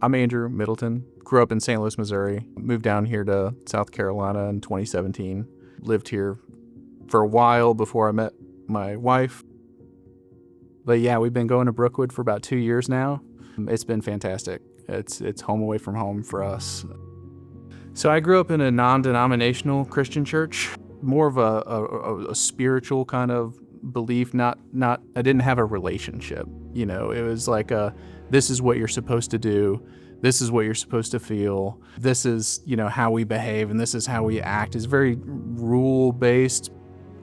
I'm Andrew, Middleton. Grew up in St. Louis, Missouri. Moved down here to South Carolina in 2017. Lived here for a while before I met my wife. But yeah, we've been going to Brookwood for about 2 years now. It's been fantastic. It's home away from home for us. So I grew up in a non-denominational Christian church, more of a spiritual kind of belief. Not I didn't have a relationship. It was like this is what you're supposed to do. This is what you're supposed to feel. This is, how we behave, and this is how we act. It's very rule-based.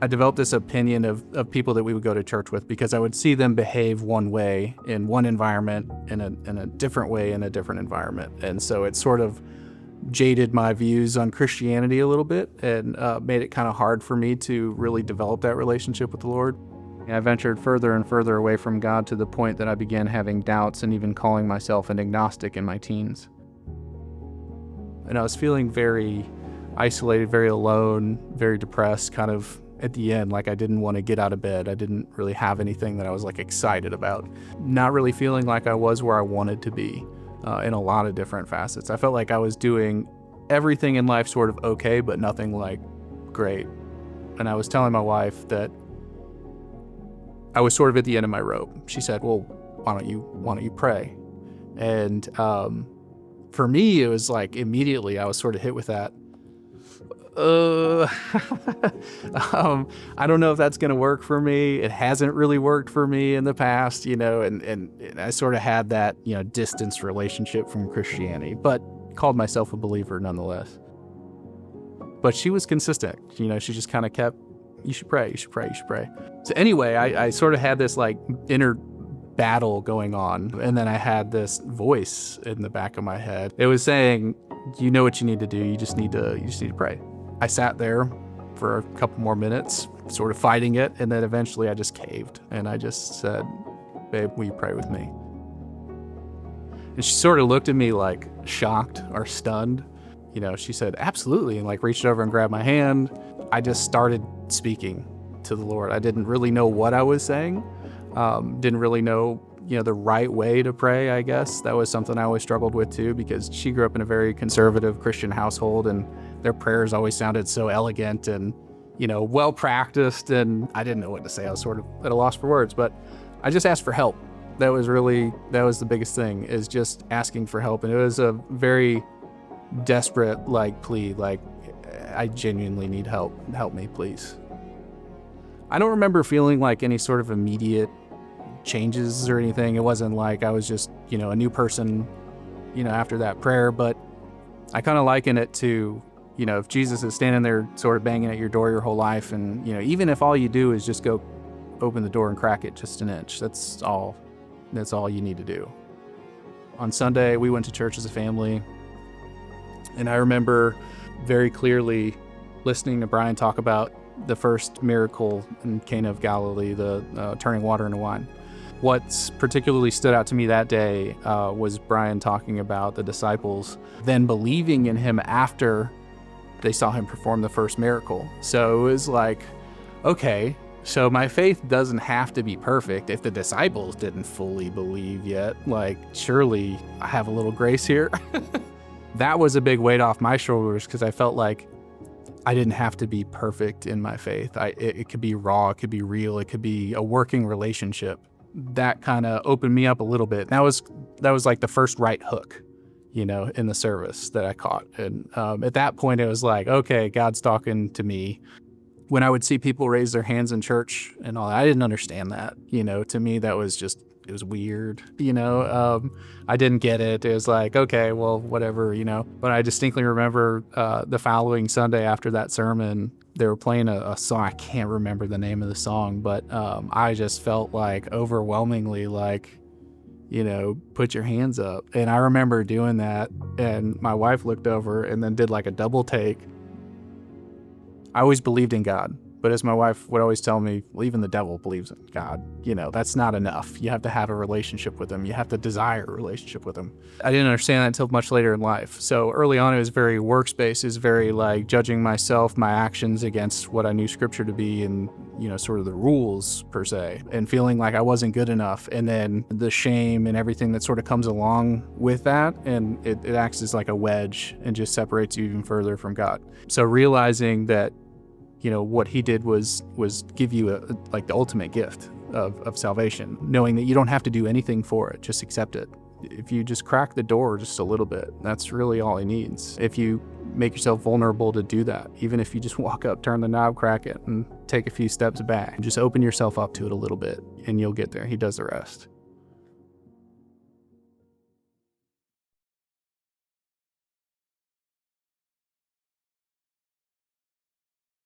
I developed this opinion of people that we would go to church with because I would see them behave one way in one environment and in a different way in a different environment. And so it sort of jaded my views on Christianity a little bit and made it kind of hard for me to really develop that relationship with the Lord. I ventured further and further away from God to the point that I began having doubts and even calling myself an agnostic in my teens. And I was feeling very isolated, very alone, very depressed, kind of at the end, like I didn't want to get out of bed. I didn't really have anything that I was excited about. Not really feeling like I was where I wanted to be in a lot of different facets. I felt like I was doing everything in life sort of okay, but nothing great. And I was telling my wife that I was sort of at the end of my rope. She said, "Well, why don't you pray?" And for me, it was immediately I was sort of hit with that. I don't know if that's going to work for me. It hasn't really worked for me in the past, and I sort of had that, distance relationship from Christianity, but called myself a believer nonetheless. But she was consistent. She just kind of kept, you should pray, you should pray, you should pray. So anyway, I sort of had this inner battle going on. And then I had this voice in the back of my head. It was saying, you know what you need to do. You just need to pray. I sat there for a couple more minutes, sort of fighting it. And then eventually I just caved and I just said, "Babe, will you pray with me?" And she sort of looked at me shocked or stunned. She said, "Absolutely." And reached over and grabbed my hand. I just started speaking to the Lord. I didn't really know what I was saying. Didn't really know, the right way to pray, I guess. That was something I always struggled with too, because she grew up in a very conservative Christian household and their prayers always sounded so elegant and, well practiced. And I didn't know what to say. I was sort of at a loss for words, but I just asked for help. That was the biggest thing, is just asking for help. And it was a very desperate plea, I genuinely need help. Help me, please. I don't remember feeling any sort of immediate changes or anything. It wasn't like I was just, a new person, after that prayer, but I kind of liken it to, if Jesus is standing there sort of banging at your door your whole life, and, even if all you do is just go open the door and crack it just an inch, that's all you need to do. On Sunday, we went to church as a family, and I remember very clearly listening to Brian talk about the first miracle in Cana of Galilee, the turning water into wine. What's particularly stood out to me that day was Brian talking about the disciples then believing in him after they saw him perform the first miracle. So it was okay, so my faith doesn't have to be perfect. If the disciples didn't fully believe yet, surely I have a little grace here. That was a big weight off my shoulders, because I felt like I didn't have to be perfect in my faith. It could be raw, it could be real, it could be a working relationship. That kind of opened me up a little bit. That was the first right hook, in the service that I caught. And at that point, it was okay, God's talking to me. When I would see people raise their hands in church and all that, I didn't understand that. To me, that was just, it was weird. I didn't get it. It was okay, well, whatever, But I distinctly remember the following Sunday after that sermon, they were playing a song. I can't remember the name of the song, but I just felt overwhelmingly put your hands up. And I remember doing that, and my wife looked over and then did a double take. I always believed in God, But as my wife would always tell me, well, even the devil believes in God. That's not enough. You have to have a relationship with him. You have to desire a relationship with him. I didn't understand that until much later in life. So early on, it was very works-based. It was very like judging myself, my actions against what I knew scripture to be, and sort of the rules per se, and feeling like I wasn't good enough. And then the shame and everything that sort of comes along with that. And it acts as like a wedge and just separates you even further from God. So realizing that what he did was give you the ultimate gift of salvation, knowing that you don't have to do anything for it, just accept it. If you just crack the door just a little bit, that's really all he needs. If you make yourself vulnerable to do that, even if you just walk up, turn the knob, crack it, and take a few steps back, just open yourself up to it a little bit, and you'll get there. He does the rest.